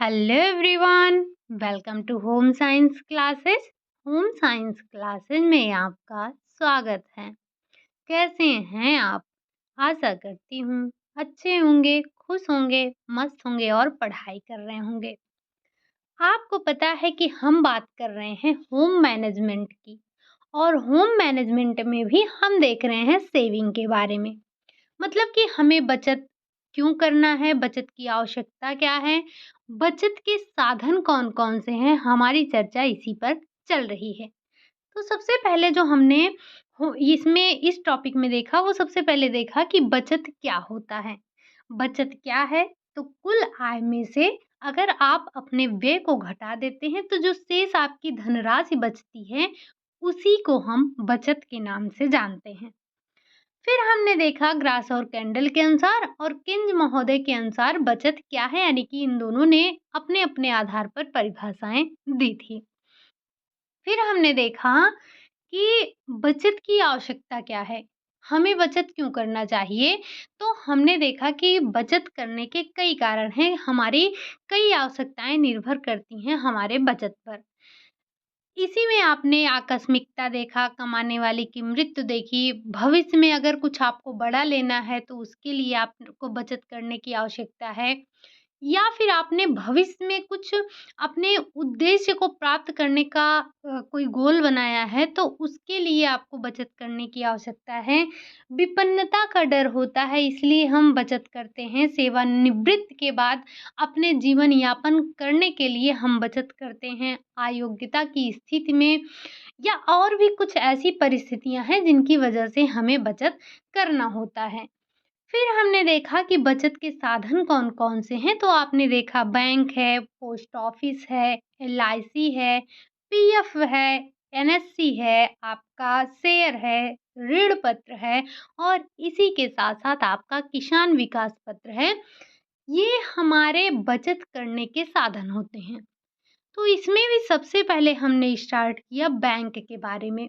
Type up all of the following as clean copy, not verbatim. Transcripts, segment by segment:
Hello everyone, welcome to home science classes. Home science classes में आपका स्वागत है। कैसे हैं आप? आशा करती हूँ अच्छे होंगे, खुश होंगे, मस्त होंगे और पढ़ाई कर रहे होंगे। आपको पता है कि हम बात कर रहे हैं होम मैनेजमेंट की, और होम मैनेजमेंट में भी हम देख रहे हैं सेविंग के बारे में। मतलब कि हमें बचत क्यों करना है, बचत की आवश्यकता क्या है, बचत के साधन कौन-कौन से हैं, हमारी चर्चा इसी पर चल रही है। तो सबसे पहले जो हमने इसमें इस टॉपिक में देखा, वो सबसे पहले देखा कि बचत क्या होता है। बचत क्या है? तो कुल आय में से अगर आप अपने व्यय को घटा देते हैं, तो जो शेष आपकी धनराशि बचती है, उसी को हम बचत के नाम से जानते हैं। फिर हमने देखा ग्रास और कैंडल के अनुसार और किंज महोदय के अनुसार बचत क्या है, यानी कि इन दोनों ने अपने अपने आधार पर परिभाषाएं दी थी। फिर हमने देखा कि बचत की आवश्यकता क्या है, हमें बचत क्यों करना चाहिए। तो हमने देखा कि बचत करने के कई कारण हैं, हमारी कई आवश्यकताएं निर्भर करती हैं हमारे बचत पर। इसी में आपने आकस्मिकता देखा, कमाने वाले की मृत्यु देखी, भविष्य में अगर कुछ आपको बड़ा लेना है तो उसके लिए आपको बचत करने की आवश्यकता है। या फिर आपने भविष्य में कुछ अपने उद्देश्य को प्राप्त करने का कोई गोल बनाया है, तो उसके लिए आपको बचत करने की आवश्यकता है। विपन्नता का डर होता है, इसलिए हम बचत करते हैं। सेवानिवृत्त के बाद अपने जीवन यापन करने के लिए हम बचत करते हैं। अयोग्यता की स्थिति में या और भी कुछ ऐसी परिस्थितियां हैं जिनकी वजह से हमें बचत करना होता है। फिर हमने देखा कि बचत के साधन कौन-कौन से हैं, तो आपने देखा बैंक है, पोस्ट ऑफिस है, एलआईसी है, पीएफ है, एनएससी है, आपका शेयर है, ऋण पत्र है और इसी के साथ-साथ आपका किसान विकास पत्र है। ये हमारे बचत करने के साधन होते हैं। तो इसमें भी सबसे पहले हमने स्टार्ट किया बैंक के बारे में।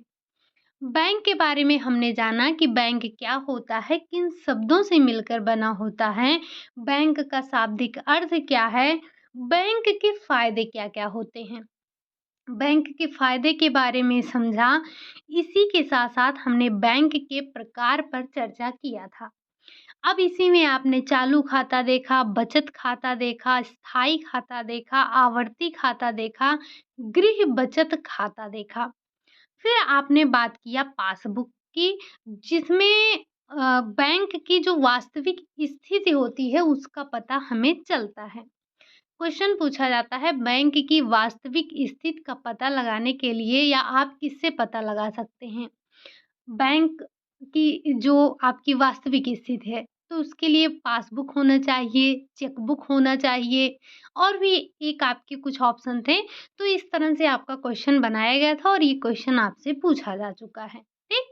बैंक के बारे में हमने जाना कि बैंक क्या होता है, किन शब्दों से मिलकर बना होता है, बैंक का शाब्दिक अर्थ क्या है, बैंक के फायदे क्या-क्या होते हैं। बैंक के फायदे के बारे में समझा, इसी के साथ-साथ हमने बैंक के प्रकार पर चर्चा किया था। अब इसी में आपने चालू खाता देखा, बचत खाता देखा, स्थायी खाता देखा, आवर्ती खाता देखा, गृह बचत खाता देखा। फिर आपने बात किया पासबुक की, जिसमें बैंक की जो वास्तविक स्थिति होती है उसका पता हमें चलता है। क्वेश्चन पूछा जाता है बैंक की वास्तविक स्थिति का पता लगाने के लिए, या आप किससे पता लगा सकते हैं? बैंक की जो आपकी वास्तविक स्थिति है, तो उसके लिए पासबुक होना चाहिए, चेकबुक होना चाहिए और भी एक आपके कुछ ऑप्शन थे। तो इस तरह से आपका क्वेश्चन बनाया गया था और ये क्वेश्चन आपसे पूछा जा चुका है, ठीक?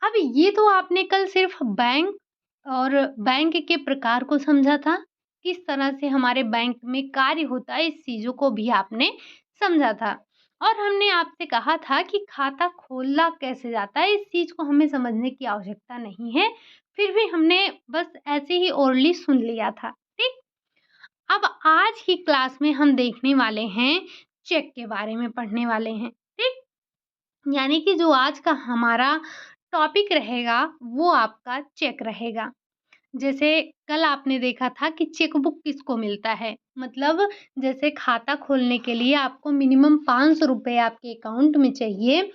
अब ये तो आपने कल सिर्फ बैंक और बैंक के प्रकार को समझा था, किस तरह से हमारे बैंक में कार्य होता है, इस चीज़ों को भी आपने समझा था। और हमने आपसे कहा था कि खाता खोला कैसे जाता है, इस चीज़ को हमें समझने की आवश्यकता नहीं है, फिर भी हमने बस ऐसे ही ओरली सुन लिया था, ठीक? अब आज की क्लास में हम देखने वाले हैं, चेक के बारे में पढ़ने वाले हैं, ठीक? यानी कि जो आज का हमारा टॉपिक रहेगा, वो आपका चेक रहेगा। जैसे कल आपने देखा था कि चेकबुक किसको मिलता है, मतलब जैसे खाता खोलने के लिए आपको मिनिमम 500 रुपए आपके अकाउंट में चाहिए,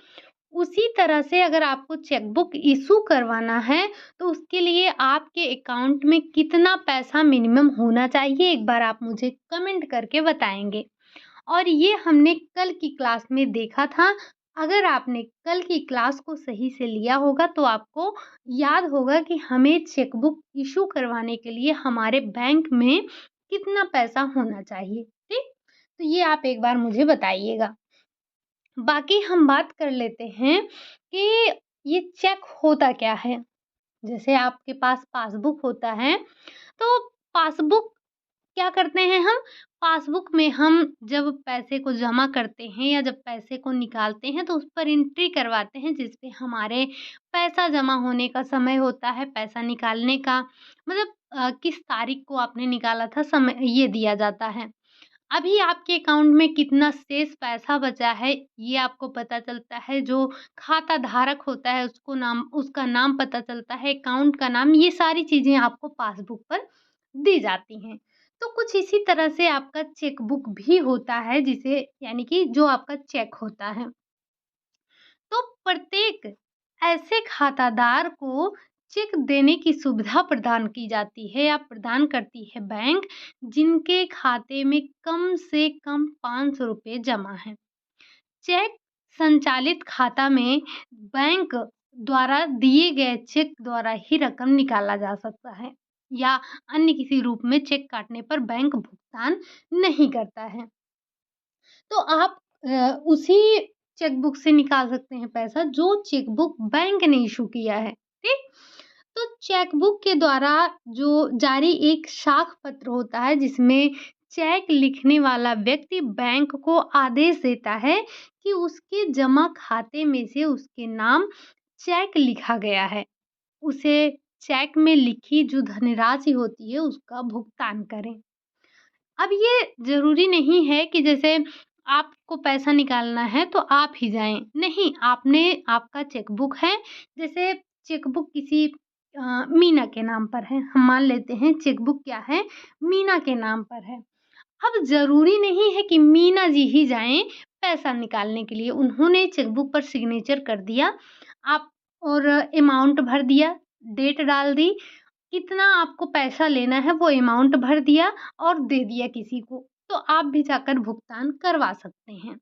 उसी तरह से अगर आपको चेकबुक इश्यू करवाना है, तो उसके लिए आपके अकाउंट में कितना पैसा मिनिमम होना चाहिए, एक बार आप मुझे कमेंट करके बताएँगे। और ये हमने कल की क्लास में देखा था। अगर आपने कल की क्लास को सही से लिया होगा, तो आपको याद होगा कि हमें चेकबुक इश्यू करवाने के लिए हमारे बैंक में कितना पैसा होना चाहिए, ठीक? तो ये आप एक बार मुझे बताइएगा। बाकी हम बात कर लेते हैं कि ये चेक होता क्या है? जैसे आपके पास पासबुक होता है, तो पासबुक क्या करते हैं हम? पासबुक में हम जब पैसे को जमा करते हैं या जब पैसे को निकालते हैं, तो उस पर एंट्री करवाते हैं, जिस पे हमारे पैसा जमा होने का समय होता है, पैसा निकालने का मतलब किस तारीख को आपने निकाला था, समय ये दिया जाता है। अभी आपके अकाउंट में कितना शेष पैसा बचा है, ये आपको पता चलता है। जो खाता धारक होता है उसका नाम पता चलता है, अकाउंट का नाम, ये सारी चीज़ें आपको पासबुक पर दी जाती हैं। तो कुछ इसी तरह से आपका चेकबुक भी होता है, जिसे यानी कि जो आपका चेक होता है। तो प्रत्येक ऐसे खातादार को चेक देने की सुविधा प्रदान की जाती है या प्रदान करती है बैंक, जिनके खाते में कम से कम ₹500 जमा हैं। चेक संचालित खाता में बैंक द्वारा दिए गए चेक द्वारा ही रकम निकाला जा सकता है या अन्य किसी रूप में चेक काटने पर बैंक भुगतान नहीं करता है। तो आप उसी चेकबुक से निकाल सकते हैं पैसा, जो चेकबुक बैंक ने इश्यू किया है, ठीक? तो चेकबुक के द्वारा जो जारी एक साख पत्र होता है, जिसमें चेक लिखने वाला व्यक्ति बैंक को आदेश देता है कि उसके जमा खाते में से उसके नाम चेक लिखा गया है। उसे चेक में लिखी जो धनराशि होती है, उसका भुगतान करें। अब ये ज़रूरी नहीं है कि जैसे आपको पैसा निकालना है तो आप ही जाएँ। नहीं, आपका चेकबुक है, जैसे चेकबुक किसी मीना के नाम पर है। हम मान लेते हैं चेकबुक क्या है, मीना के नाम पर है। अब ज़रूरी नहीं है कि मीना जी ही जाएँ पैसा निकालने के लिए। उन्होंने चेकबुक पर सिग्नेचर कर दिया, आप और अमाउंट भर दिया, डेट डाल दी, कितना आपको पैसा लेना है वो अमाउंट भर दिया और दे दिया किसी को, तो आप भी जाकर भुगतान करवा सकते हैं।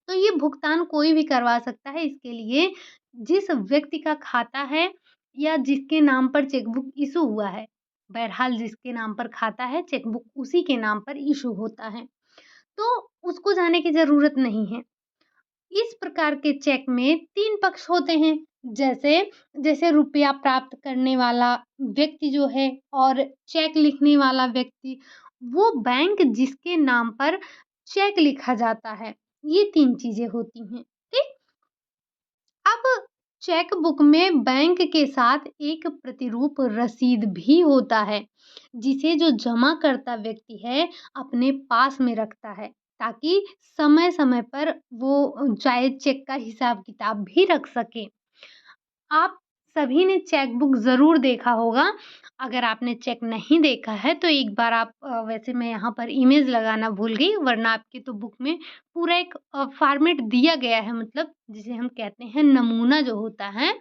तो ये भुगतान कोई भी करवा सकता है, इसके लिए जिस व्यक्ति का खाता है या जिसके नाम पर चेकबुक इश्यू हुआ है, बहरहाल जिसके नाम पर खाता है, चेकबुक उसी के नाम पर इश्यू होता है, तो उसको जाने की ज़रूरत नहीं है। इस प्रकार के चेक में 3 पक्ष होते हैं। जैसे जैसे रुपया प्राप्त करने वाला व्यक्ति जो है और चेक लिखने वाला व्यक्ति, वो बैंक जिसके नाम पर चेक लिखा जाता है, ये 3 चीज़ें होती हैं, ठीक? अब चेक बुक में बैंक के साथ एक प्रतिरूप रसीद भी होता है, जिसे जो जमाकर्ता व्यक्ति है अपने पास में रखता है, ताकि समय-समय पर वो चाहे चेक का हिसाब-किताब भी रख सके। आप सभी ने चेक बुक ज़रूर देखा होगा। अगर आपने चेक नहीं देखा है तो एक बार आप वैसे मैं यहाँ पर इमेज लगाना भूल गई, वरना आपकी तो बुक में पूरा एक फ़ॉर्मेट दिया गया है, मतलब जिसे हम कहते हैं नमूना जो होता है,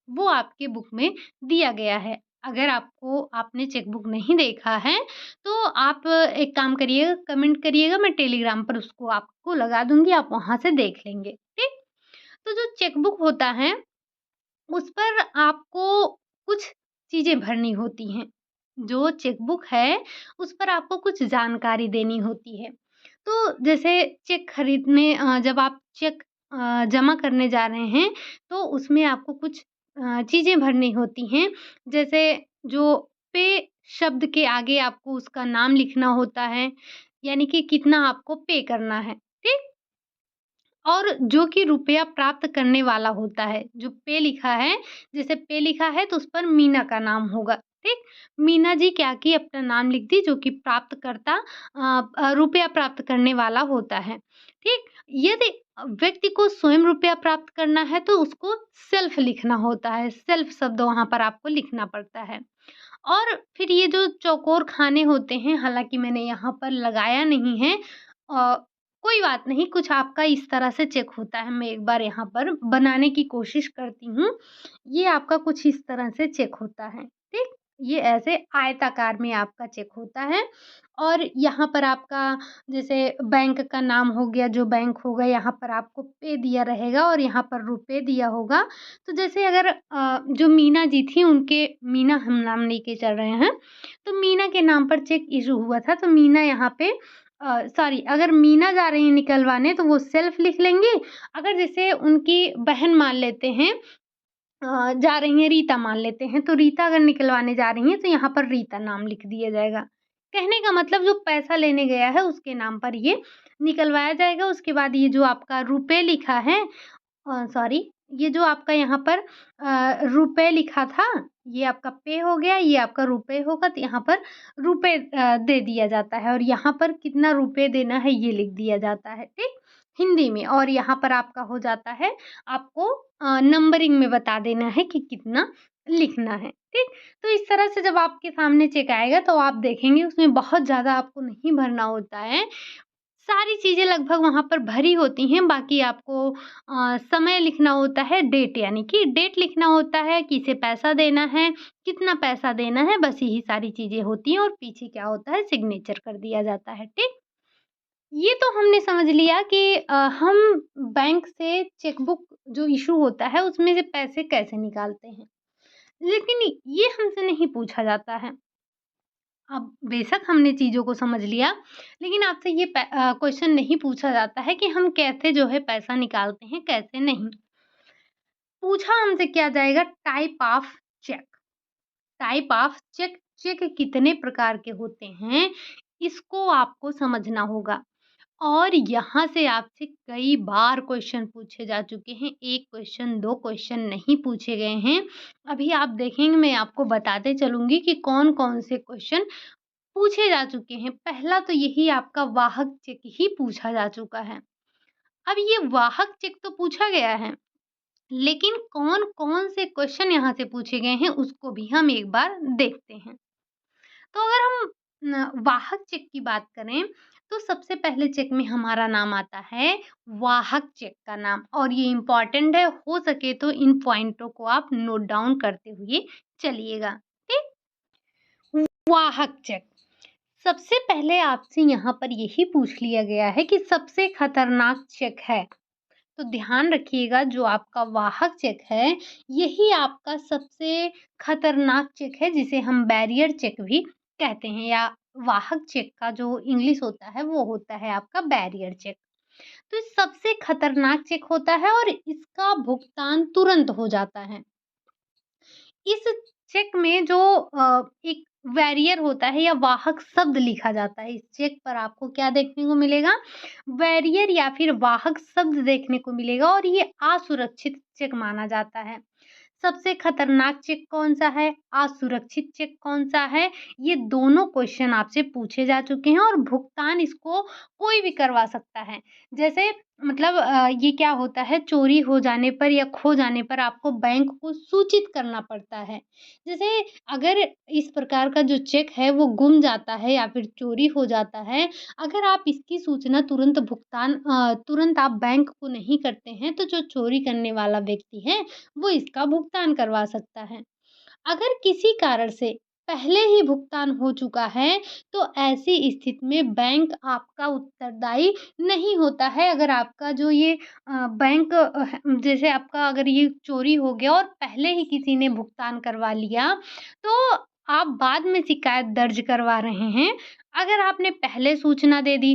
वो आपके बुक में दिया गया है। अगर आपने चेक बुक नहीं देखा है, तो आप एक काम करिएगा, कमेंट करिएगा, मैं टेलीग्राम पर उसको आपको लगा दूँगी, आप वहाँ से देख लेंगे, ठीक? तो जो चेक बुक होता है उस पर आपको कुछ चीज़ें भरनी होती हैं। जो चेकबुक है, उस पर आपको कुछ जानकारी देनी होती है। तो जैसे चेक खरीदने जब आप चेक जमा करने जा रहे हैं, तो उसमें आपको कुछ चीज़ें भरनी होती हैं। जैसे जो पे शब्द के आगे आपको उसका नाम लिखना होता है, यानी कि कितना आपको पे करना है, ठीक? और जो कि रुपया प्राप्त करने वाला होता है, जो पे लिखा है, जैसे पे लिखा है तो उस पर मीना का नाम होगा, ठीक? मीना जी क्या की अपना नाम लिख दी, जो कि प्राप्तकर्ता रुपया प्राप्त करने वाला होता है, ठीक? यदि व्यक्ति को स्वयं रुपया प्राप्त करना है तो उसको सेल्फ लिखना होता है, सेल्फ शब्द वहाँ पर आपको लिखना पड़ता है। और फिर ये जो चौकोर खाने होते हैं, हालाँकि मैंने यहाँ पर लगाया नहीं है, कोई बात नहीं, कुछ आपका इस तरह से चेक होता है, मैं एक बार यहाँ पर बनाने की कोशिश करती हूँ। ये आपका कुछ इस तरह से चेक होता है, ठीक? ये ऐसे आयताकार में आपका चेक होता है और यहाँ पर आपका जैसे बैंक का नाम हो गया, जो बैंक होगा यहाँ पर आपको पे दिया रहेगा और यहाँ पर रुपए दिया होगा। तो जैसे अगर जो मीना जी थी, उनके मीना हम नाम लेके चल रहे हैं, तो मीना के नाम पर चेक इश्यू हुआ था, तो मीना यहाँ पे सॉरी, अगर मीना जा रही हैं निकलवाने तो वो सेल्फ लिख लेंगी। अगर जैसे उनकी बहन मान लेते हैं, जा रही हैं रीता मान लेते हैं, तो रीता अगर निकलवाने जा रही हैं तो यहाँ पर रीता नाम लिख दिया जाएगा। कहने का मतलब जो पैसा लेने गया है उसके नाम पर ये निकलवाया जाएगा। उसके बाद ये जो आपका रुपए लिखा है, सॉरी, ये जो आपका यहाँ पर रुपए लिखा था, ये आपका पे हो गया, ये आपका रुपए होगा तो यहाँ पर रुपए दे दिया जाता है और यहाँ पर कितना रुपए देना है ये लिख दिया जाता है, ठीक? हिंदी में और यहाँ पर आपका हो जाता है आपको नंबरिंग में बता देना है कि कितना लिखना है, ठीक? तो इस तरह से जब आपके सामने चेक आएगा तो आप देखेंगे उसमें बहुत ज़्यादा आपको नहीं भरना होता है। सारी चीज़ें लगभग वहाँ पर भरी होती हैं, बाकी आपको समय लिखना होता है, डेट यानी कि डेट लिखना होता है, किसे पैसा देना है, कितना पैसा देना है, बस यही सारी चीज़ें होती हैं और पीछे क्या होता है सिग्नेचर कर दिया जाता है, ठीक? ये तो हमने समझ लिया कि हम बैंक से चेकबुक जो इश्यू होता है उसमें से पैसे कैसे निकालते हैं। लेकिन ये हमसे नहीं पूछा जाता है। अब बेशक हमने चीज़ों को समझ लिया, लेकिन आपसे ये क्वेश्चन नहीं पूछा जाता है कि हम कैसे जो है पैसा निकालते हैं, कैसे नहीं। पूछा हमसे क्या जाएगा type of cheque. Type of cheque, cheque कितने प्रकार के होते हैं, इसको आपको समझना होगा। और यहाँ से आपसे कई बार क्वेश्चन पूछे जा चुके हैं, 1 क्वेश्चन, 2 क्वेश्चन नहीं पूछे गए हैं। अभी आप देखेंगे मैं आपको बताते चलूँगी कि कौन-कौन से क्वेश्चन पूछे जा चुके हैं। पहला तो यही आपका वाहक चेक ही पूछा जा चुका है। अब ये वाहक चेक तो पूछा गया है, लेकिन कौन-कौन से क्वेश्चन यहाँ से पूछे गए हैं उसको भी हम एक बार देखते हैं। तो अगर हम वाहक चेक की बात करें, तो सबसे पहले चेक में हमारा नाम आता है वाहक चेक का नाम और ये इम्पोर्टेंट है, हो सके तो इन पॉइंटों को आप नोट डाउन करते हुए चलिएगा, ठीक? वाहक चेक। सबसे पहले आपसे यहाँ पर यही पूछ लिया गया है कि सबसे खतरनाक चेक है। तो ध्यान रखिएगा जो आपका वाहक चेक है, यही आपका सबसे खतरनाक चेक है जिसे हम बैरियर चेक भी कहते हैं या वाहक चेक का जो इंग्लिश होता है वो होता है आपका बैरियर चेक। तो ये सबसे खतरनाक चेक होता है और इसका भुगतान तुरंत हो जाता है। इस चेक में जो एक वैरियर होता है या वाहक शब्द लिखा जाता है, इस चेक पर आपको क्या देखने को मिलेगा? वैरियर या फिर वाहक शब्द देखने को मिलेगा और ये असुरक्षित चेक माना जाता है। सबसे खतरनाक चेक कौन-सा है? असुरक्षित चेक कौन-सा है? ये दोनों क्वेश्चन आपसे पूछे जा चुके हैं और भुगतान इसको कोई भी करवा सकता है। जैसे मतलब ये क्या होता है चोरी हो जाने पर या खो जाने पर आपको बैंक को सूचित करना पड़ता है। जैसे अगर इस प्रकार का जो चेक है वो गुम जाता है या फिर चोरी हो जाता है, अगर आप इसकी सूचना तुरंत आप बैंक को नहीं करते हैं, तो जो चोरी करने वाला व्यक्ति है वो इसका भुगतान करवा सकता है। अगर किसी कारण से पहले ही भुगतान हो चुका है, तो ऐसी स्थिति में बैंक आपका उत्तरदायी नहीं होता है। अगर आपका जो ये जैसे आपका अगर ये चोरी हो गया और पहले ही किसी ने भुगतान करवा लिया, तो आप बाद में शिकायत दर्ज करवा रहे हैं। अगर आपने पहले सूचना दे दी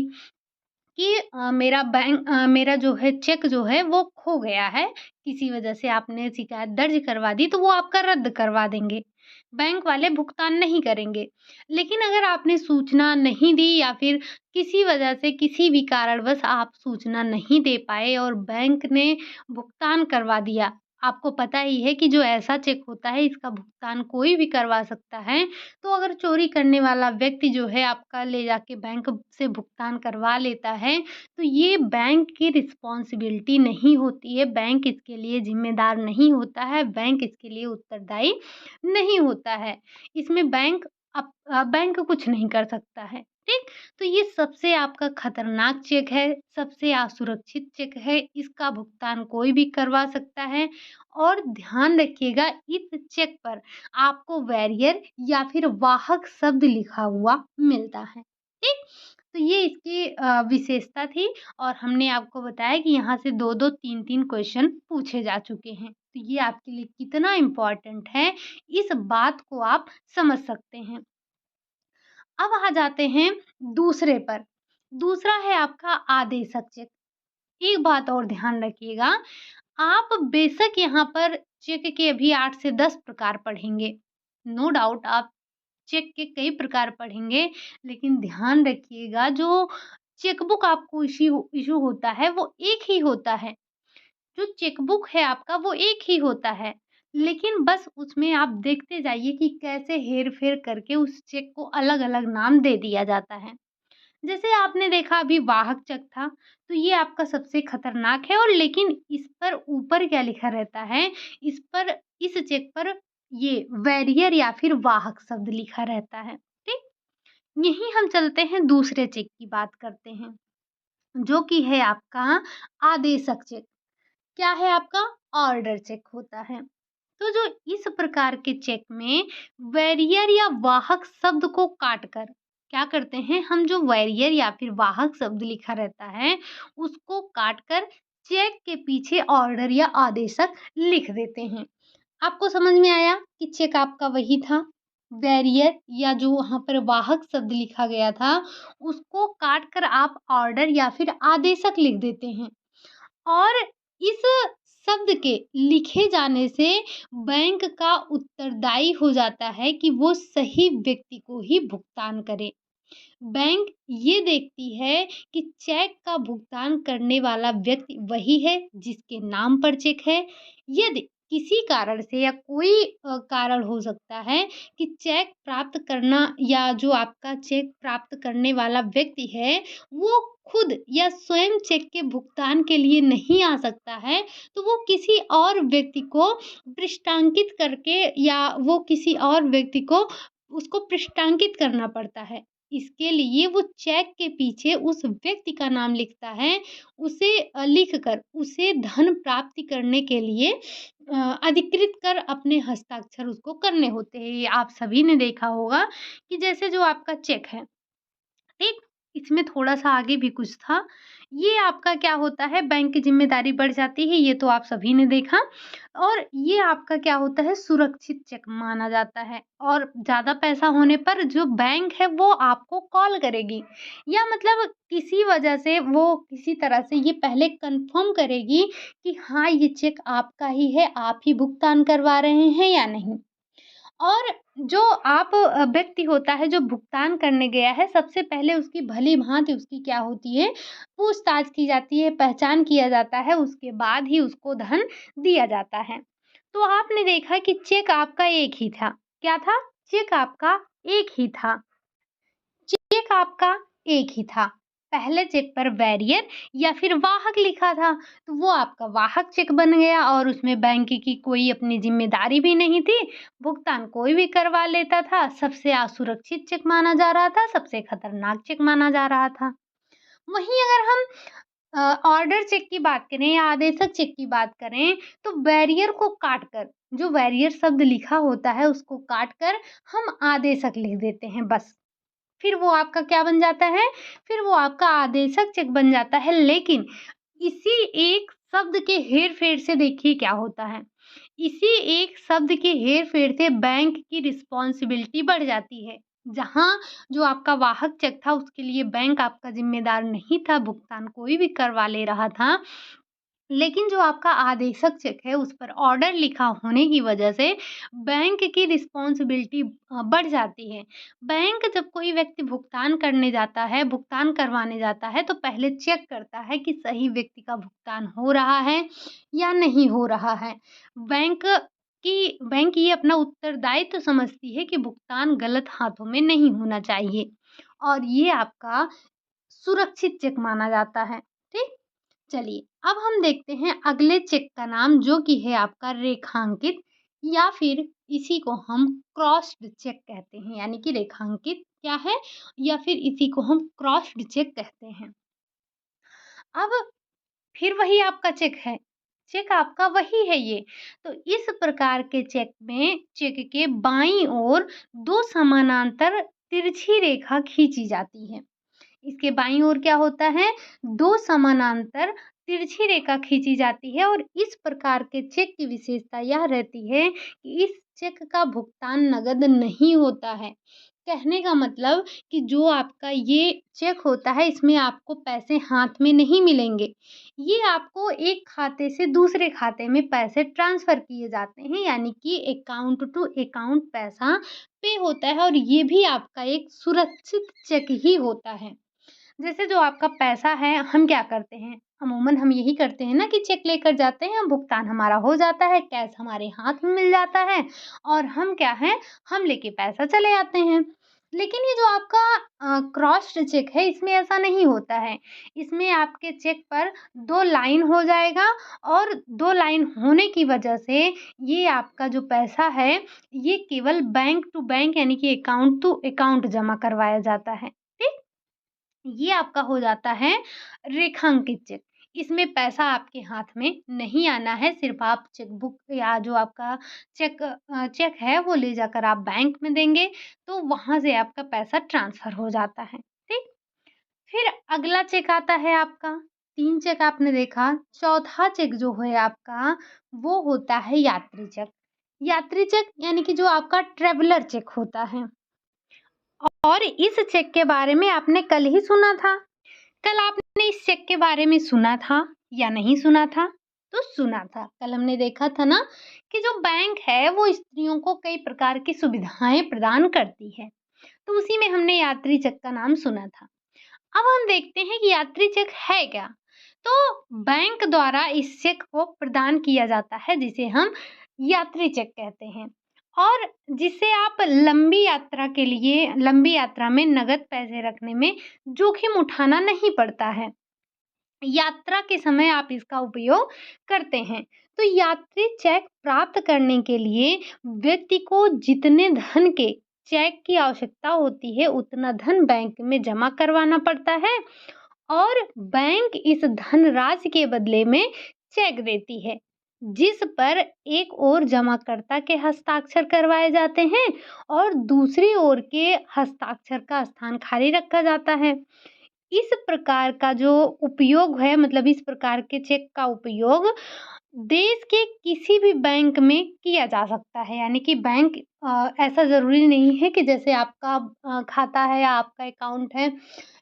कि मेरा जो है चेक जो है वो खो गया है, किसी वजह से आपने शिकायत दर्ज करवा दी तो वो आपका रद्द करवा देंगे। बैंक वाले भुगतान नहीं करेंगे। लेकिन अगर आपने सूचना नहीं दी या फिर किसी वजह से किसी भी कारणवश आप सूचना नहीं दे पाए और बैंक ने भुगतान करवा दिया, आपको पता ही है कि जो ऐसा चेक होता है इसका भुगतान कोई भी करवा सकता है। तो अगर चोरी करने वाला व्यक्ति जो है आपका ले जाके बैंक से भुगतान करवा लेता है, तो ये बैंक की रिस्पॉन्सिबिलिटी नहीं होती है, बैंक इसके लिए ज़िम्मेदार नहीं होता है, बैंक इसके लिए उत्तरदायी नहीं होता है। इसमें बैंक कुछ नहीं कर सकता है, ठीक? तो ये सबसे आपका खतरनाक चेक है, सबसे असुरक्षित चेक है, इसका भुगतान कोई भी करवा सकता है और ध्यान रखिएगा इस चेक पर आपको वैरियर या फिर वाहक शब्द लिखा हुआ मिलता है, ठीक? तो ये इसकी विशेषता थी और हमने आपको बताया कि यहाँ से 2-2 3-3 क्वेश्चन पूछे जा चुके हैं। तो ये आपके लिए कितना इम्पोर्टेंट है, इस बात को आप समझ सकते हैं। अब आ जाते हैं दूसरे पर। दूसरा है आपका आदेशक चेक। एक बात और ध्यान रखिएगा, आप बेशक यहाँ पर चेक के अभी 8 से 10 प्रकार पढ़ेंगे। नो डाउट आप चेक के कई प्रकार पढ़ेंगे, लेकिन ध्यान रखिएगा जो चेकबुक आपको इश्यू इश्यू होता है वो एक ही होता है। जो चेकबुक है आपका वो एक ही होता है। लेकिन बस उसमें आप देखते जाइए कि कैसे हेर-फेर करके उस चेक को अलग-अलग नाम दे दिया जाता है। जैसे आपने देखा अभी वाहक चेक था, तो ये आपका सबसे खतरनाक है और लेकिन इस पर ऊपर क्या लिखा रहता है, इस चेक पर ये वैरियर या फिर वाहक शब्द लिखा रहता है, ठीक? यहीं हम चलते हैं दूसरे चेक की बात करते हैं, जो कि है आपका आदेशक चेक। क्या है आपका? ऑर्डर चेक होता है। तो जो इस प्रकार के चेक में वैरियर या वाहक शब्द को काटकर क्या करते हैं हम, जो वैरियर या फिर वाहक शब्द लिखा रहता है उसको काटकर चेक के पीछे ऑर्डर या आदेशक लिख देते हैं। आपको समझ में आया कि चेक आपका वही था, वैरियर या जो वहाँ पर वाहक शब्द लिखा गया था उसको काटकर आप ऑर्डर या फिर आदेशक लिख देते हैं। और इस शब्द के लिखे जाने से बैंक का उत्तरदायी हो जाता है कि वो सही व्यक्ति को ही भुगतान करे। बैंक ये देखती है कि चेक का भुगतान करने वाला व्यक्ति वही है जिसके नाम पर चेक है। यदि किसी कारण से या कोई कारण हो सकता है कि चेक प्राप्त करना या जो आपका चेक प्राप्त करने वाला व्यक्ति है, वो खुद या स्वयं चेक के भुगतान के लिए नहीं आ सकता है, तो वो किसी और व्यक्ति को पृष्ठांकित करके या वो किसी और व्यक्ति को उसको पृष्ठांकित करना पड़ता है। इसके लिए वो चेक के पीछे उस व्यक्ति का नाम लिखता है, उसे लिखकर उसे धन प्राप्ति करने के लिए अधिकृत कर अपने हस्ताक्षर उसको करने होते हैं। ये आप सभी ने देखा होगा कि जैसे जो आपका चेक है, ठीक? इसमें थोड़ा-सा आगे भी कुछ था। ये आपका क्या होता है, बैंक की ज़िम्मेदारी बढ़ जाती है, ये तो आप सभी ने देखा। और ये आपका क्या होता है, सुरक्षित चेक माना जाता है और ज़्यादा पैसा होने पर जो बैंक है वो आपको कॉल करेगी या मतलब किसी वजह से वो किसी तरह से ये पहले कन्फर्म करेगी कि हाँ, ये चेक आपका ही है, आप ही भुगतान करवा रहे हैं या नहीं। और जो आप व्यक्ति होता है जो भुगतान करने गया है, सबसे पहले उसकी भली-भाँति उसकी क्या होती है, पूछताछ की जाती है, पहचान किया जाता है, उसके बाद ही उसको धन दिया जाता है। तो आपने देखा कि चेक आपका एक ही था। क्या था? चेक आपका एक ही था। चेक आपका एक ही था। पहले चेक पर वैरियर या फिर वाहक लिखा था, तो वो आपका वाहक चेक बन गया और उसमें बैंक की कोई अपनी ज़िम्मेदारी भी नहीं थी, भुगतान कोई भी करवा लेता था, सबसे असुरक्षित चेक माना जा रहा था, सबसे खतरनाक चेक माना जा रहा था। वहीं अगर हम ऑर्डर चेक की बात करें या आदेशक चेक की बात करें, तो बैरियर को काटकर, जो बैरियर शब्द लिखा होता है उसको काटकर हम आदेशक लिख देते हैं बस। फिर वो आपका क्या बन जाता है? फिर वो आपका आदेशक चेक बन जाता है। लेकिन इसी एक शब्द के हेर-फेर से देखिए क्या होता है। इसी एक शब्द के हेर-फेर से बैंक की रिस्पॉन्सिबिलिटी बढ़ जाती है। जहाँ जो आपका वाहक चेक था उसके लिए बैंक आपका ज़िम्मेदार नहीं था, भुगतान कोई भी करवा ले रहा था। लेकिन जो आपका आदेशक चेक है उस पर ऑर्डर लिखा होने की वजह से बैंक की रिस्पॉन्सिबिलिटी बढ़ जाती है। बैंक जब कोई व्यक्ति भुगतान करने जाता है, भुगतान करवाने जाता है तो पहले चेक करता है कि सही व्यक्ति का भुगतान हो रहा है या नहीं हो रहा है। बैंक बैंक ये अपना उत्तरदायित्व समझती है कि भुगतान गलत हाथों में नहीं होना चाहिए और ये आपका सुरक्षित चेक माना जाता है। ठीक? चलिए, अब हम देखते हैं अगले चेक का नाम जो कि है आपका रेखांकित या फिर इसी को हम क्रॉस्ड चेक कहते हैं, यानी कि रेखांकित क्या है या फिर इसी को हम क्रॉस्ड चेक कहते हैं। अब फिर वही आपका चेक है, चेक आपका वही है ये। तो इस प्रकार के चेक में चेक के बाईं ओर 2 समानांतर तिरछी रेखा खींची जाती है। इसके बाईं ओर क्या होता है, 2 समानांतर तिरछी रेखा खींची जाती है और इस प्रकार के चेक की विशेषता यह रहती है कि इस चेक का भुगतान नकद नहीं होता है। कहने का मतलब कि जो आपका ये चेक होता है इसमें आपको पैसे हाथ में नहीं मिलेंगे। ये आपको एक खाते से दूसरे खाते में पैसे ट्रांसफ़र किए जाते हैं, यानी कि अकाउंट टू अकाउंट पैसा पे होता है और ये भी आपका एक सुरक्षित चेक ही होता है। जैसे जो आपका पैसा है हम क्या करते हैं, अमूमन हम यही करते हैं ना कि चेक लेकर जाते हैं, भुगतान हमारा हो जाता है, कैश हमारे हाथ में मिल जाता है और हम क्या है, हम लेके पैसा चले आते हैं। लेकिन ये जो आपका क्रॉस्ड चेक है, इसमें ऐसा नहीं होता है। इसमें आपके चेक पर 2 लाइन हो जाएगा और 2 लाइन होने की वजह से ये आपका जो पैसा है, ये केवल बैंक टू बैंक यानी कि अकाउंट टू अकाउंट जमा करवाया जाता है। ठीक? ये आपका हो जाता है रेखांकित चेक। इसमें पैसा आपके हाथ में नहीं आना है, सिर्फ़ आप चेकबुक या जो आपका चेक है वो ले जाकर आप बैंक में देंगे, तो वहाँ से आपका पैसा ट्रांसफ़र हो जाता है, ठीक? फिर अगला चेक आता है आपका, 3 चेक आपने देखा, चौथा चेक जो है आपका वो होता है यात्री चेक। यात्री चेक यानी कि जो आपका ट्रैवलर चेक होता है और इस चेक के बारे में आपने कल ही सुना था। कल आपने इस चेक के बारे में सुना था या नहीं सुना था? तो सुना था। कल हमने देखा था ना कि जो बैंक है वो स्त्रियों को कई प्रकार की सुविधाएँ प्रदान करती है। तो उसी में हमने यात्री चेक का नाम सुना था। अब हम देखते हैं कि यात्री चेक है क्या? तो बैंक द्वारा इस चेक को प्रदान किया जाता है जिसे हम यात्री चेक कहते हैं और जिससे आप लंबी यात्रा में नगद पैसे रखने में जोखिम उठाना नहीं पड़ता है। यात्रा के समय आप इसका उपयोग करते हैं। तो यात्री चेक प्राप्त करने के लिए व्यक्ति को जितने धन के चेक की आवश्यकता होती है, उतना धन बैंक में जमा करवाना पड़ता है और बैंक इस धनराशि के बदले में चेक देती है, जिस पर एक ओर जमाकर्ता के हस्ताक्षर करवाए जाते हैं और दूसरी ओर के हस्ताक्षर का स्थान खाली रखा जाता है। इस प्रकार का जो उपयोग है मतलब इस प्रकार के चेक का उपयोग देश के किसी भी बैंक में किया जा सकता है। यानी कि बैंक ऐसा ज़रूरी नहीं है कि जैसे आपका खाता है या आपका अकाउंट है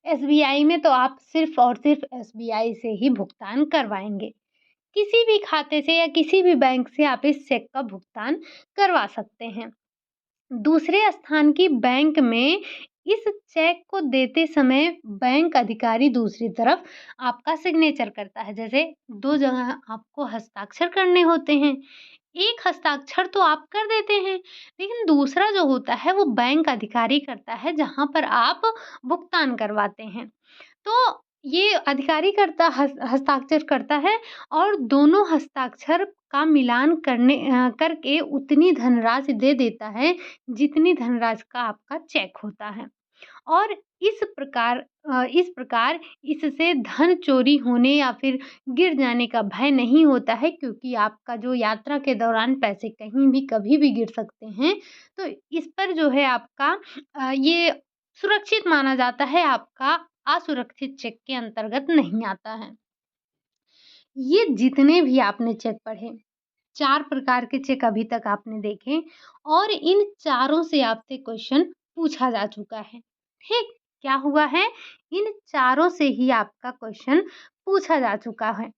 एसबीआई में तो आप सिर्फ़ और सिर्फ़ एसबीआई से ही भुगतान करवाएँगे। किसी भी खाते से या किसी भी बैंक से आप इस चेक का भुगतान करवा सकते हैं। दूसरे स्थान की बैंक में इस चेक को देते समय बैंक अधिकारी दूसरी तरफ आपका सिग्नेचर करता है। जैसे 2 जगह आपको हस्ताक्षर करने होते हैं। एक हस्ताक्षर तो आप कर देते हैं, लेकिन दूसरा जो होता है वो बैंक अधिकारी करता है जहाँ पर आप भुगतान करवाते हैं। तो ये अधिकारी हस्ताक्षर करता है और दोनों हस्ताक्षर का मिलान करके उतनी धनराशि दे देता है, जितनी धनराशि का आपका चेक होता है। और इस प्रकार इससे धन चोरी होने या फिर गिर जाने का भय नहीं होता है क्योंकि आपका जो यात्रा के दौरान पैसे कहीं भी कभी भी गिर सकते हैं। तो इस पर जो है आपका ये सुरक्षित माना जाता है, आपका असुरक्षित चेक के अंतर्गत नहीं आता है। ये जितने भी आपने चेक पढ़े 4 प्रकार के चेक अभी तक आपने देखे और इन चारों से आपसे क्वेश्चन पूछा जा चुका है। ठीक? क्या हुआ है? इन चारों से ही आपका क्वेश्चन पूछा जा चुका है।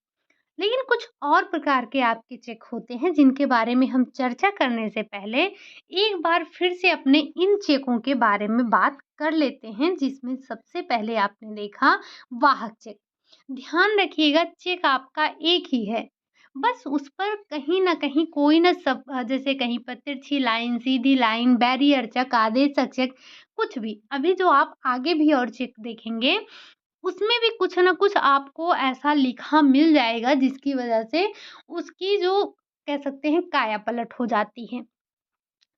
लेकिन कुछ और प्रकार के आपके चेक होते हैं जिनके बारे में हम चर्चा करने से पहले एक बार फिर से अपने इन चेकों के बारे में बात कर लेते हैं जिसमें सबसे पहले आपने देखा वाहक चेक। ध्यान रखिएगा चेक आपका एक ही है, बस उस पर कहीं न कहीं कोई न सब जैसे कहीं पर तिरछी लाइन, सीधी लाइन, बैरियर चेक, आदेशक चेक कुछ भी। अभी जो आप आगे भी और चेक देखेंगे उसमें भी कुछ न कुछ आपको ऐसा लिखा मिल जाएगा जिसकी वजह से उसकी जो कह सकते हैं काया पलट हो जाती है।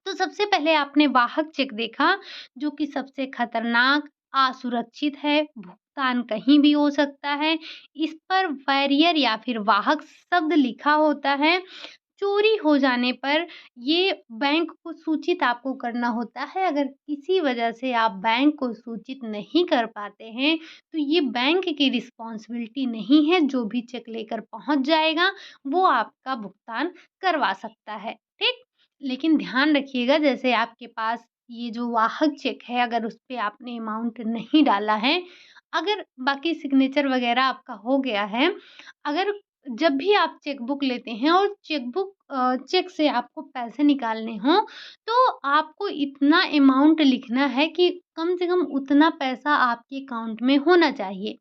तो सबसे पहले आपने वाहक चेक देखा जो कि सबसे खतरनाक, असुरक्षित है, भुगतान कहीं भी हो सकता है। इस पर बैरियर या फिर वाहक शब्द लिखा होता है। चोरी हो जाने पर ये बैंक को सूचित आपको करना होता है। अगर किसी वजह से आप बैंक को सूचित नहीं कर पाते हैं, तो ये बैंक की रिस्पॉन्सिबिलिटी नहीं है, जो भी चेक लेकर पहुँच जाएगा, वो आपका भुगतान करवा सकता है, ठीक? लेकिन ध्यान रखिएगा जैसे आपके पास ये जो वाहक चेक है, अगर उस पे आपने अमाउंट नहीं डाला है, अगर बाकी सिग्नेचर वगैरह आपका हो गया है, अगर जब भी आप चेकबुक लेते हैं और चेक से आपको पैसे निकालने हों, तो आपको इतना अमाउंट लिखना है कि कम से कम उतना पैसा आपके अकाउंट में होना चाहिए।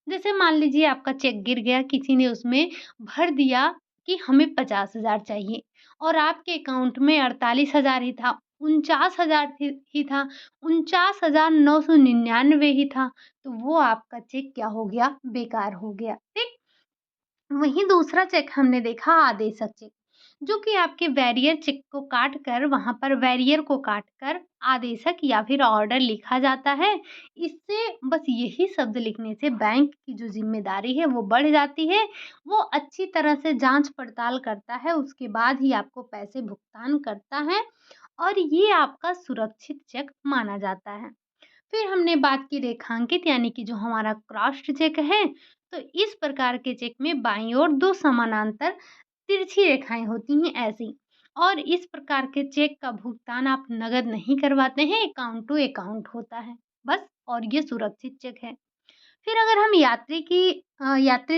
जैसे मान लीजिए आपका चेक गिर गया, किसी ने उसमें भर दिया कि हमें 50,000 चाहिए और आपके अकाउंट में 48,000 ही था, 49,000 ही था, 49,999 ही था, तो वो आपका चेक क्या हो गया? बेकार हो गया, ठीक? वहीं दूसरा चेक हमने देखा आदेशक चेक, जो कि आपके वैरियर चेक को काट कर वहाँ पर वैरियर को काट कर आदेशक या फिर ऑर्डर लिखा जाता है। इससे बस यही शब्द लिखने से बैंक की जो ज़िम्मेदारी है वो बढ़ जाती है। वो अच्छी तरह से जाँच-पड़ताल करता है, उसके बाद ही आपको पैसे भुगतान करता है और ये आपका सुरक्षित चेक माना जाता है। फिर हमने बात की रेखांकित यानी कि जो हमारा क्रॉस्ड चेक है, तो इस प्रकार के चेक में बाईं ओर 2 समानांतर तिरछी रेखाएँ होती हैं ऐसी और इस प्रकार के चेक का भुगतान आप नकद नहीं करवाते हैं, अकाउंट टू अकाउंट होता है, बस और ये सुरक्षित चेक है। फिर अगर हम यात्री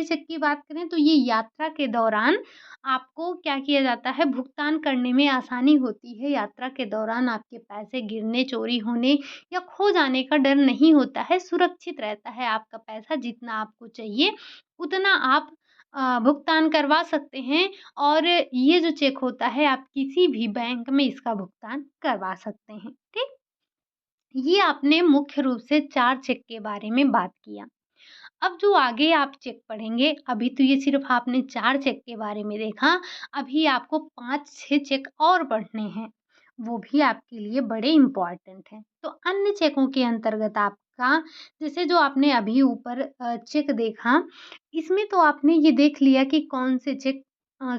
चेक की बात करें तो ये यात्रा के दौरान आपको क्या किया जाता है भुगतान करने में आसानी होती है। यात्रा के दौरान आपके पैसे गिरने, चोरी होने या खो जाने का डर नहीं होता है, सुरक्षित रहता है आपका पैसा जितना आपको चाहिए उतना आप भुगतान करवा सकते हैं और ये जो चेक होता है आप किसी भी बैंक में इसका भुगतान करवा सकते हैं, ठीक? ये आपने मुख्य रूप से 4 चेक के बारे में बात किया। अब जो आगे आप चेक पढ़ेंगे, अभी तो ये सिर्फ़ आपने 4 चेक के बारे में देखा, अभी आपको 5-6 चेक और पढ़ने हैं, वो भी आपके लिए बड़े इम्पोर्टेंट हैं। तो अन्य चेकों के अंतर्गत आपका जैसे जो आपने अभी ऊपर चेक देखा, इसमें तो आपने ये देख लिया कि कौन से चेक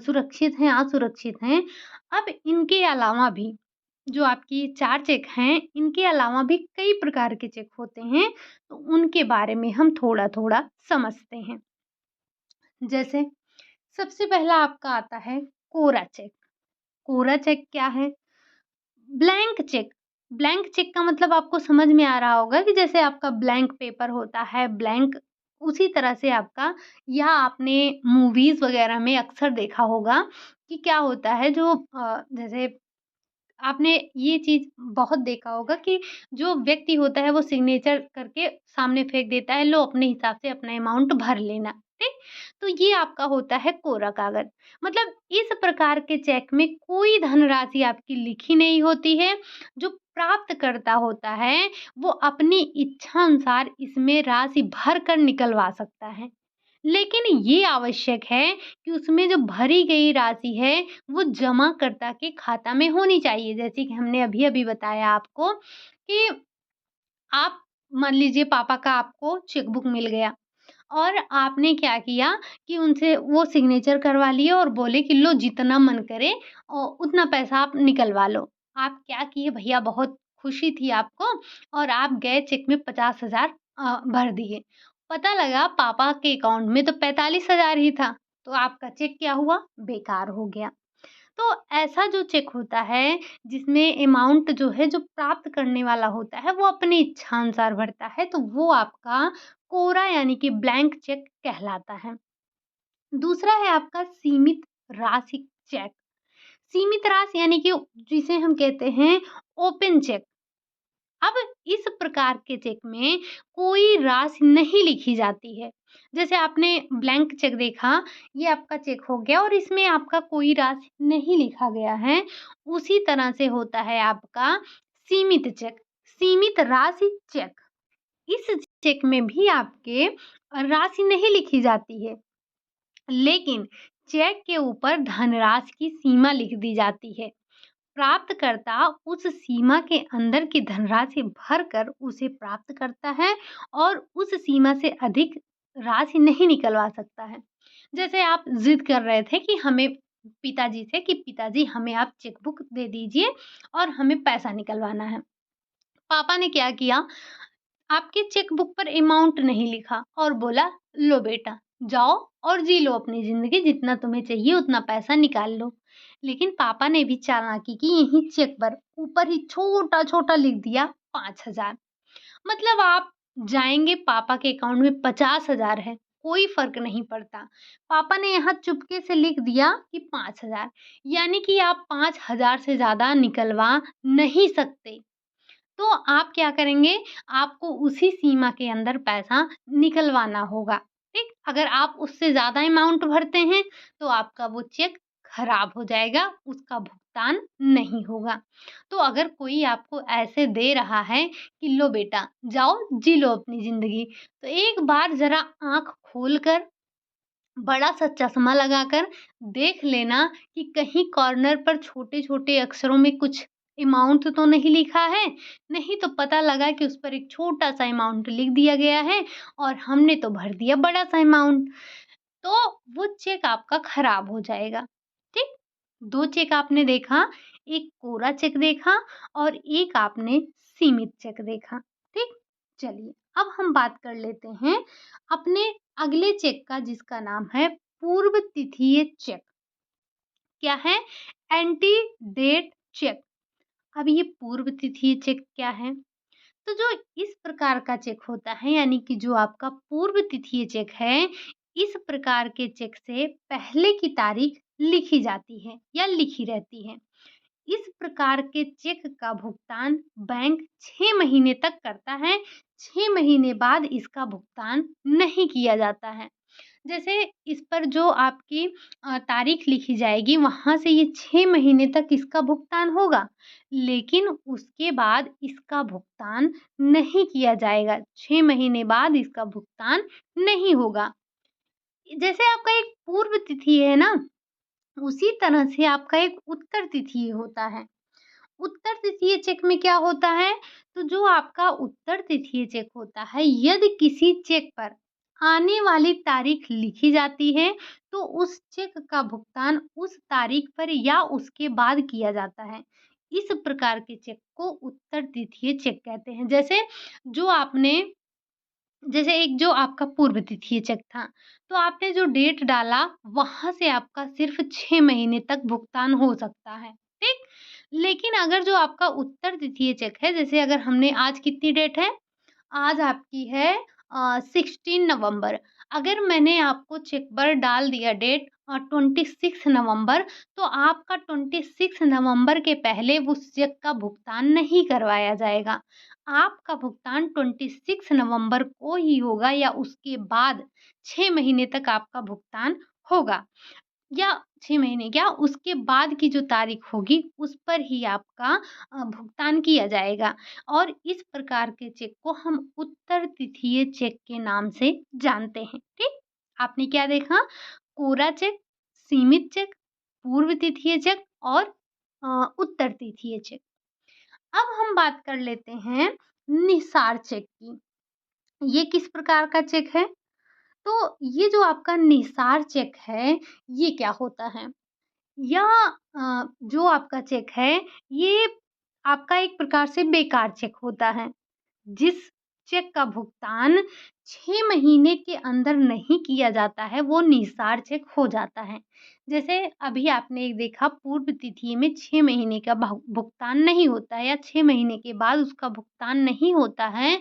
सुरक्षित हैं, असुरक्षित हैं। अब इनके अलावा भी जो आपकी 4 चेक हैं, इनके अलावा भी कई प्रकार के चेक होते हैं, तो उनके बारे में हम थोड़ा-थोड़ा समझते हैं। जैसे सबसे पहला आपका आता है कोरा चेक। कोरा चेक क्या है? Blank cheque. ब्लैंक चेक का मतलब आपको समझ में आ रहा होगा कि जैसे आपका ब्लैंक पेपर होता है, ब्लैंक उसी तरह से आपका या आपने मूवीज़ वग़ैरह में अक्सर देखा होगा कि क्या होता है जो जैसे आपने ये चीज़ बहुत देखा होगा कि जो व्यक्ति होता है वो सिग्नेचर करके सामने फेंक देता है, लो अपने हिसाब से अपना अमाउंट भर लेना, ठीक? तो ये आपका होता है कोरा कागज़। मतलब इस प्रकार के चेक में कोई धनराशि आपकी लिखी नहीं होती है, जो प्राप्तकर्ता होता है वो अपनी इच्छानुसार इसमें राशि भर कर निकलवा सकता है। लेकिन ये आवश्यक है कि उसमें जो भरी गई राशि है, वो जमाकर्ता के खाता में होनी चाहिए। जैसे कि हमने अभी-अभी बताया आपको कि आप मान लीजिए पापा का आपको चेक बुक मिल गया और आपने क्या किया कि उनसे वो सिग्नेचर करवा लिए और बोले कि लो जितना मन करे उतना पैसा आप निकलवा लो। आप क्या किए भैया बहुत खुशी थी आपको और आप गए चेक में 50,000 भर दिए। पता लगा पापा के अकाउंट में तो 45,000 ही था, तो आपका चेक क्या हुआ? बेकार हो गया। तो ऐसा जो चेक होता है, जिसमें अमाउंट जो है, जो प्राप्त करने वाला होता है, वो अपनी इच्छानुसार भरता है, तो वो आपका कोरा यानी कि ब्लैंक चेक कहलाता है। दूसरा है आपका सीमित राशि चेक। सीमित राशि यानी कि जिसे हम कहते हैं ओपन चेक। अब इस प्रकार के चेक में कोई राशि नहीं लिखी जाती है। जैसे आपने ब्लैंक चेक देखा, ये आपका चेक हो गया और इसमें आपका कोई राशि नहीं लिखा गया है। उसी तरह से होता है आपका सीमित चेक, सीमित राशि चेक। इस चेक में भी आपके राशि नहीं लिखी जाती है, लेकिन चेक के ऊपर धनराशि की सीमा लिख दी जाती है। प्राप्तकर्ता उस सीमा के अंदर की धनराशि भरकर उसे प्राप्त करता है और उस सीमा से अधिक राशि नहीं निकलवा सकता है। जैसे आप ज़िद कर रहे थे कि हमें पिताजी से कि पिताजी हमें आप चेक बुक दे दीजिए और हमें पैसा निकलवाना है। पापा ने क्या किया, आपके चेक बुक पर अमाउंट नहीं लिखा और बोला, लो बेटा जाओ और जी लो अपनी ज़िंदगी, जितना तुम्हें चाहिए उतना पैसा निकाल लो। लेकिन पापा ने भी चालाकी की, यहीं चेक पर ऊपर ही छोटा-छोटा लिख दिया 5,000। मतलब आप जाएँगे पापा के अकाउंट में 50,000 है, कोई फ़र्क नहीं पड़ता। पापा ने यहाँ चुपके से लिख दिया कि 5,000, यानी कि आप 5,000 से ज़्यादा निकलवा नहीं सकते। तो आप क्या करेंगे, आपको उसी सीमा के अंदर पैसा निकलवाना होगा, ठीक? अगर आप उससे ज़्यादा अमाउंट भरते हैं, तो आपका वो चेक खराब हो जाएगा, उसका भुगतान नहीं होगा। तो अगर कोई आपको ऐसे दे रहा है कि लो बेटा, जाओ जी लो अपनी ज़िंदगी, तो एक बार ज़रा आँख खोल कर बड़ा-सा चश्मा लगाकर देख लेना कि कहीं कॉर्नर पर छोटे-छोटे अक्षरों में कुछ अमाउंट तो नहीं लिखा है। नहीं तो पता लगा कि उस पर एक छोटा-सा अमाउंट लिख दिया गया है और हमने तो भर दिया बड़ा-सा अमाउंट। तो वो चेक आपका खराब हो जाएगा, ठीक? 2 चेक आपने देखा, एक कोरा चेक देखा और एक आपने सीमित चेक देखा, ठीक? चलिए, अब हम बात कर लेते हैं अपने अगले चेक का जिसका नाम है पूर्व तिथीय चेक। क्या है? Ante date cheque. अब ये पूर्व तिथीय चेक क्या है? तो जो इस प्रकार का चेक होता है यानी कि जो आपका पूर्व तिथीय चेक है, इस प्रकार के चेक से पहले की तारीख लिखी जाती है या लिखी रहती है। इस प्रकार के चेक का भुगतान बैंक 6 महीने तक करता है, 6 महीने बाद इसका भुगतान नहीं किया जाता है। जैसे इस पर जो आपकी तारीख लिखी जाएगी वहाँ से ये 6 महीने तक इसका भुगतान होगा, लेकिन उसके बाद इसका भुगतान नहीं किया जाएगा, 6 महीने बाद इसका भुगतान नहीं होगा। जैसे आपका एक पूर्व तिथि है ना, उसी तरह से आपका एक उत्तर तिथि होता है। उत्तर तिथीय चेक में क्या होता है? तो जो आपका उत्तर तिथीय चेक होता है, यदि किसी चेक पर आने वाली तारीख लिखी जाती है, तो उस चेक का भुगतान उस तारीख पर या उसके बाद किया जाता है। इस प्रकार के चेक को उत्तर तिथीय चेक कहते हैं। जैसे एक जो आपका पूर्व तिथीय चेक था, तो आपने जो डेट डाला, वहाँ से आपका सिर्फ़ 6 महीने तक भुगतान हो सकता है, ठीक? लेकिन अगर जो आपका उत्तर तिथीय चेक है, जैसे अगर हमने आज कितनी डेट है? आज आपकी है 16 नवंबर। अगर मैंने आपको चेक पर डाल दिया डेट 26 नवंबर, तो आपका 26 नवंबर के पहले उस चेक का भुगतान नहीं करवाया जाएगा। आपका भुगतान 26 नवंबर को ही होगा या उसके बाद 6 महीने तक आपका भुगतान होगा। या 6 महीने क्या उसके बाद की जो तारीख होगी उस पर ही आपका भुगतान किया जाएगा और इस प्रकार के चेक को हम उत्तर तिथीय चेक के नाम से जानते हैं, ठीक? आपने क्या देखा? कोरा चेक, सीमित चेक, पूर्व तिथीय चेक और उत्तर तिथीय चेक। अब हम बात कर लेते हैं निसार चेक की। ये किस प्रकार का चेक है? तो ये जो आपका निसार चेक है, ये क्या होता है? या जो आपका चेक है, ये आपका एक प्रकार से बेकार चेक होता है। जिस चेक का भुगतान 6 महीने के अंदर नहीं किया जाता है, वो निसार चेक हो जाता है। जैसे अभी आपने एक देखा पूर्व तिथि में 6 महीने का भुगतान नहीं होता है या 6 महीने के बाद उसका भुगतान नहीं होता है,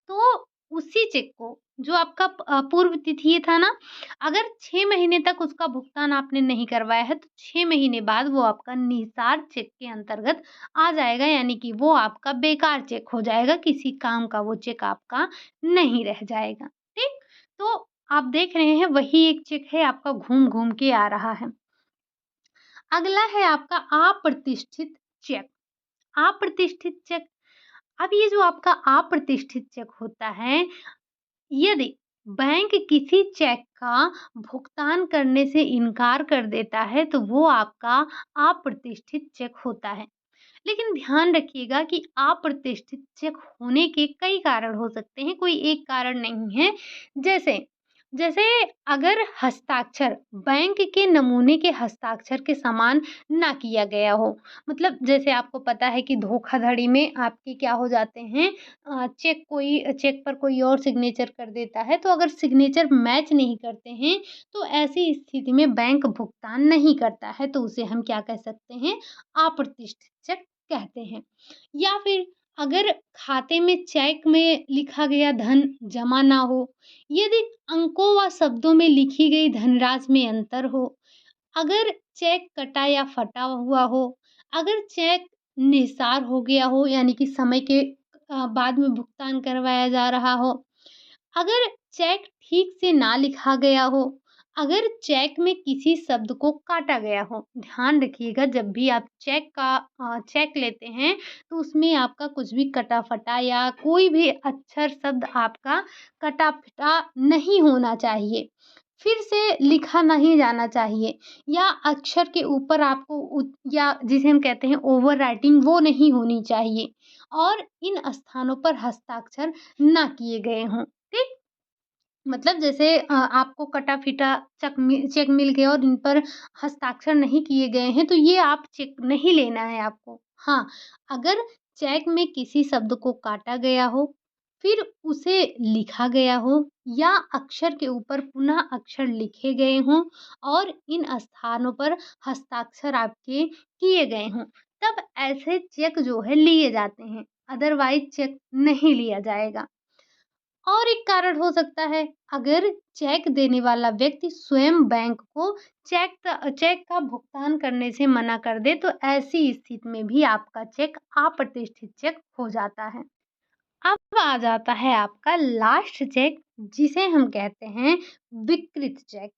तो उसी चेक को जो आपका पूर्व तिथि था ना, अगर 6 महीने तक उसका भुगतान आपने नहीं करवाया है, तो 6 महीने बाद वो आपका निसार चेक के अंतर्गत आ जाएगा यानी कि वो आपका बेकार चेक हो जाएगा, किसी काम का वो चेक आपका नहीं रह जाएगा, ठीक? तो आप देख रहे हैं वही एक चेक है आपका घूम-घूम के आ रहा है। अगला है आपका अप्रतिष्ठित चेक। अप्रतिष्ठित चेक, अब ये जो आपका अप्रतिष्ठित चेक होता है, यदि बैंक किसी चेक का भुगतान करने से इनकार कर देता है, तो वो आपका अप्रतिष्ठित चेक होता है। लेकिन ध्यान रखिएगा कि अप्रतिष्ठित चेक होने के कई कारण हो सकते हैं, कोई एक कारण नहीं है। जैसे जैसे अगर हस्ताक्षर बैंक के नमूने के हस्ताक्षर के समान ना किया गया हो, मतलब जैसे आपको पता है कि धोखाधड़ी में आपके क्या हो जाते हैं, चेक पर कोई और सिग्नेचर कर देता है, तो अगर सिग्नेचर मैच नहीं करते हैं, तो ऐसी स्थिति में बैंक भुगतान नहीं करता है, तो उसे हम क्या कह सकते हैं? अप्रतिष्ठित चेक कहते हैं। या फिर अगर खाते में चेक में लिखा गया धन जमा ना हो, यदि अंकों व शब्दों में लिखी गई धनराशि में अंतर हो, अगर चेक कटा या फटा हुआ हो, अगर चेक निसार हो गया हो यानी कि समय के बाद में भुगतान करवाया जा रहा हो। अगर चेक ठीक से ना लिखा गया हो, अगर चेक में किसी शब्द को काटा गया हो, ध्यान रखिएगा जब भी आप चेक लेते हैं तो उसमें आपका कुछ भी कटा-फटा या कोई भी अक्षर शब्द आपका कटा-फटा नहीं होना चाहिए। फिर से लिखा नहीं जाना चाहिए या अक्षर के ऊपर आपको या जिसे हम कहते हैं ओवरराइटिंग वो नहीं होनी चाहिए और इन स्थानों पर हस्ताक्षर ना किए गए हों। ठीक? मतलब जैसे आपको कटा-फिटा चेक मिल गया और इन पर हस्ताक्षर नहीं किए गए हैं, तो ये आप चेक नहीं लेना है आपको। हाँ, अगर चेक में किसी शब्द को काटा गया हो, फिर उसे लिखा गया हो या अक्षर के ऊपर पुनः अक्षर लिखे गए हों और इन स्थानों पर हस्ताक्षर आपके किए गए हों, तब ऐसे चेक जो है लिए जाते हैं, अदरवाइज़ चेक नहीं लिया जाएगा। और एक कारण हो सकता है, अगर चेक देने वाला व्यक्ति स्वयं बैंक को चेक का भुगतान करने से मना कर दे, तो ऐसी स्थिति में भी आपका चेक अप्रतिष्ठित चेक हो जाता है। अब आ जाता है आपका लास्ट चेक, जिसे हम कहते हैं विकृत चेक।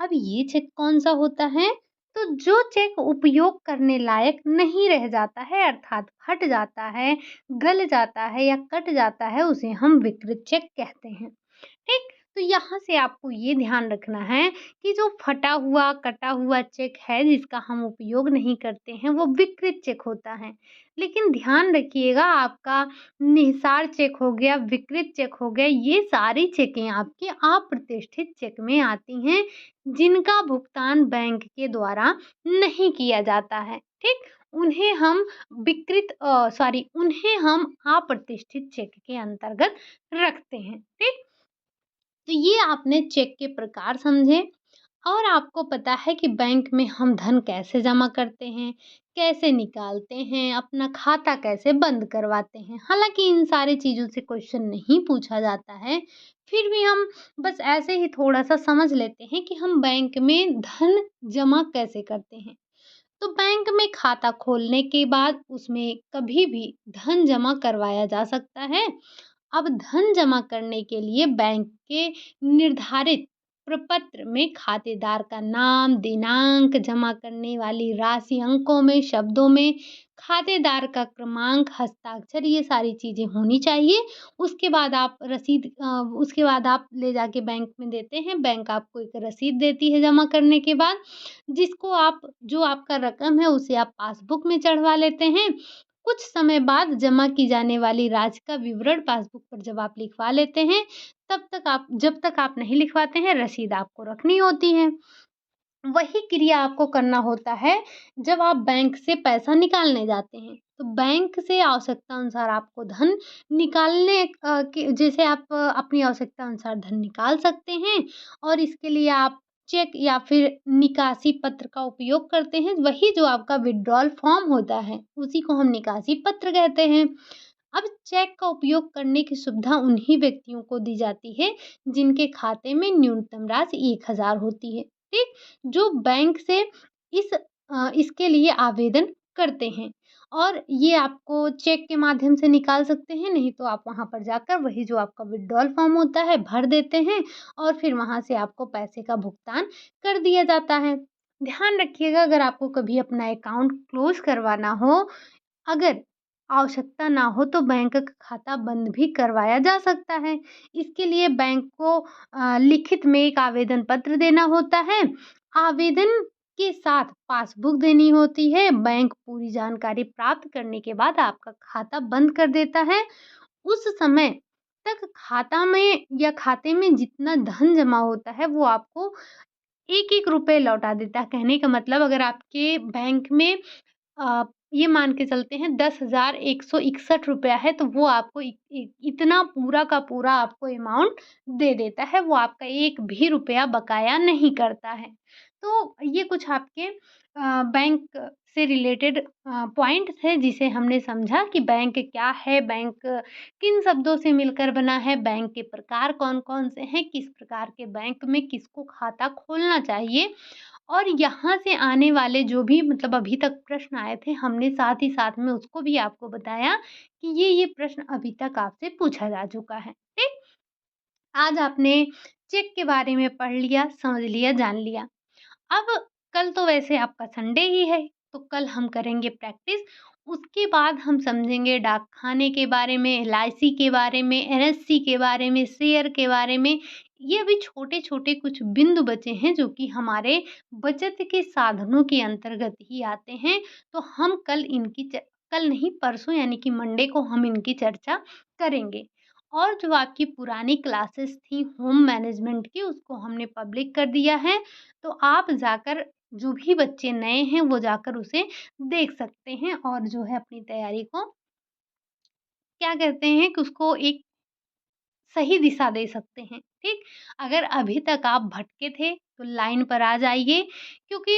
अब ये चेक कौन-सा होता है? तो जो चेक उपयोग करने लायक नहीं रह जाता है अर्थात फट जाता है, गल जाता है या कट जाता है, उसे हम विकृत चेक कहते हैं। ठीक? तो यहाँ से आपको ये ध्यान रखना है कि जो फटा हुआ, कटा हुआ चेक है जिसका हम उपयोग नहीं करते हैं, वो विकृत चेक होता है। लेकिन ध्यान रखिएगा आपका निहितार्थ चेक हो गया, विकृत चेक हो गया, ये सारी चेकें आपकी अप्रतिष्ठित चेक में आती हैं, जिनका भुगतान बैंक के द्वारा नहीं किया जाता है। ठीक? उन्हें हम अप्रतिष्ठित चेक के अंतर्गत रखते हैं। ठीक? तो ये आपने चेक के प्रकार समझे और आपको पता है कि बैंक में हम धन कैसे जमा करते हैं, कैसे निकालते हैं, अपना खाता कैसे बंद करवाते हैं। हालाँकि इन सारी चीज़ों से क्वेश्चन नहीं पूछा जाता है, फिर भी हम बस ऐसे ही थोड़ा-सा समझ लेते हैं कि हम बैंक में धन जमा कैसे करते हैं। तो बैंक में खाता खोलने के बाद उसमें कभी भी धन जमा करवाया जा सकता है। अब धन जमा करने के लिए बैंक के निर्धारित प्रपत्र में खातेदार का नाम, दिनांक, जमा करने वाली राशि अंकों में, शब्दों में, खातेदार का क्रमांक, हस्ताक्षर ये सारी चीज़ें होनी चाहिए। उसके बाद आप ले जाके बैंक में देते हैं। बैंक आपको एक रसीद देती है जमा करने के बाद, जिसको आप जो आपका रकम है उसे आप पासबुक में चढ़वा लेते हैं। कुछ समय बाद जमा की जाने वाली राशि का विवरण पासबुक पर जब आप लिखवा लेते हैं, जब तक आप नहीं लिखवाते हैं, रसीद आपको रखनी होती है। वही क्रिया आपको करना होता है जब आप बैंक से पैसा निकालने जाते हैं। तो बैंक से आवश्यकता अनुसार आपको धन निकालने के जैसे आप अपनी आवश्यकता अनुसार धन निकाल सकते हैं और इसके लिए आप चेक या फिर निकासी पत्र का उपयोग करते हैं। वही जो आपका विथड्रॉल फॉर्म होता है, उसी को हम निकासी पत्र कहते हैं। अब चेक का उपयोग करने की सुविधा उन्हीं व्यक्तियों को दी जाती है, जिनके खाते में न्यूनतम राशि 1000 होती है। ठीक? जो बैंक से इसके लिए आवेदन करते हैं और ये आपको चेक के माध्यम से निकाल सकते हैं, नहीं तो आप वहाँ पर जाकर वही जो आपका विथड्रॉल फॉर्म होता है, भर देते हैं और फिर वहाँ से आपको पैसे का भुगतान कर दिया जाता है। ध्यान रखिएगा अगर आपको कभी अपना अकाउंट क्लोज़ करवाना हो, अगर आवश्यकता ना हो तो बैंक का खाता बंद भी करवाया जा सकता है। इसके लिए बैंक को लिखित में एक आवेदन पत्र देना होता है। आवेदन के साथ पासबुक देनी होती है। बैंक पूरी जानकारी प्राप्त करने के बाद आपका खाता बंद कर देता है। उस समय तक खाते में जितना धन जमा होता है वो आपको 1-1 रुपए लौटा देता है। कहने का मतलब अगर आपके बैंक में ये मान के चलते हैं 10,161 रुपया है तो वो आपको इ इ इतना पूरा का पूरा आपको अमाउंट दे देता है, वो आपका 1 भी रुपया बकाया नहीं करता है। तो ये कुछ आपके बैंक से रिलेटेड पॉइंट्स हैं जिसे हमने समझा कि बैंक क्या है, बैंक किन शब्दों से मिलकर बना है, बैंक के प्रकार कौन-कौन से हैं, किस प्रकार के बैंक में किसको खाता खोलना चाहिए और यहाँ से आने वाले जो भी मतलब अभी तक प्रश्न आए थे, हमने साथ ही साथ में उसको भी आपको बताया कि ये प्रश्न अभी तक आपसे पूछा जा चुका है। ठीक? आज आपने चेक के बारे में पढ़ लिया, समझ लिया, जान लिया। अब कल तो वैसे आपका संडे ही है, तो कल हम करेंगे प्रैक्टिस। उसके बाद हम समझेंगे डाक खाने के बारे में, एलआईसी के बारे में, एनएससी के बारे में, शेयर के बारे में। ये अभी छोटे-छोटे कुछ बिंदु बचे हैं जो कि हमारे बचत के साधनों के अंतर्गत ही आते हैं। तो हम कल नहीं परसों यानी कि मंडे को हम इनकी चर्चा करेंगे। और जो आपकी पुरानी क्लासेस थी होम मैनेजमेंट की उसको हमने पब्लिक कर दिया है। तो आप जाकर जो भी बच्चे नए हैं वो जाकर उसे देख सकते हैं और जो है अपनी तैयारी को क्या कहते हैं कि उसको एक सही दिशा दे सकते हैं, ठीक? अगर अभी तक आप भटके थे तो लाइन पर आ जाइए क्योंकि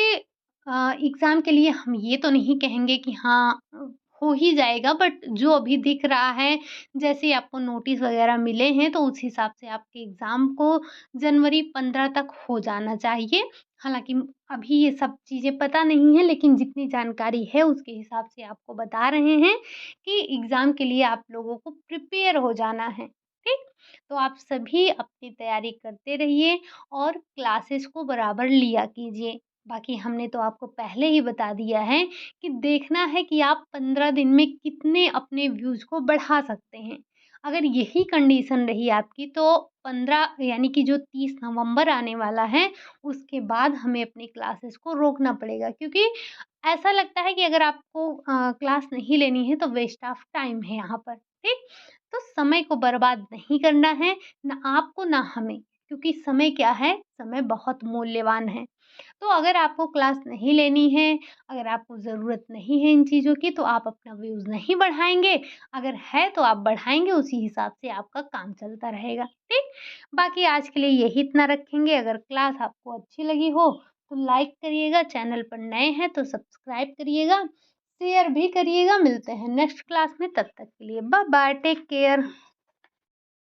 एग्ज़ाम के लिए हम ये तो नहीं कहेंगे कि हाँ हो ही जाएगा बट जो अभी दिख रहा है, जैसे आपको नोटिस वग़ैरह मिले हैं तो उस हिसाब से आपके एग्ज़ाम को जनवरी 15 तक हो जाना चाहिए। हालाँकि अभी ये सब चीज़ें पता नहीं है लेकिन जितनी जानकारी है उसके हिसाब से आपको बता रहे हैं कि एग्ज़ाम के लिए आप लोगों को प्रिपेयर हो जाना है, ठीक? तो आप सभी अपनी तैयारी करते रहिए और क्लासेस को बराबर लिया कीजिए। बाकी हमने तो आपको पहले ही बता दिया है कि देखना है कि आप 15 दिन में कितने अपने व्यूज़ को बढ़ा सकते हैं। अगर यही कंडीशन रही आपकी तो 15 यानी कि जो 30 नवंबर आने वाला है, उसके बाद हमें अपनी क्लासेस को रोकना पड़ेगा क्योंकि ऐसा लगता है कि अगर आपको क्लास नहीं लेनी है तो वेस्ट ऑफ टाइम है यहाँ पर, ठीक? तो समय को बर्बाद नहीं करना है, ना आपको ना हमें, क्योंकि समय क्या है, समय बहुत मूल्यवान है। तो अगर आपको क्लास नहीं लेनी है, अगर आपको ज़रूरत नहीं है इन चीज़ों की, तो आप अपना व्यूज़ नहीं बढ़ाएँगे, अगर है तो आप बढ़ाएँगे, उसी हिसाब से आपका काम चलता रहेगा, ठीक? बाकी आज के लिए यही इतना रखेंगे, अगर क्लास आपको अच्छी लगी हो, तो लाइक करिएगा, चैनल पर नए हैं तो सब्सक्राइब करिएगा, शेयर भी करिएगा, मिलते हैं नेक्स्ट क्लास में, तब तक के लिए बाय बाय, टेक केयर।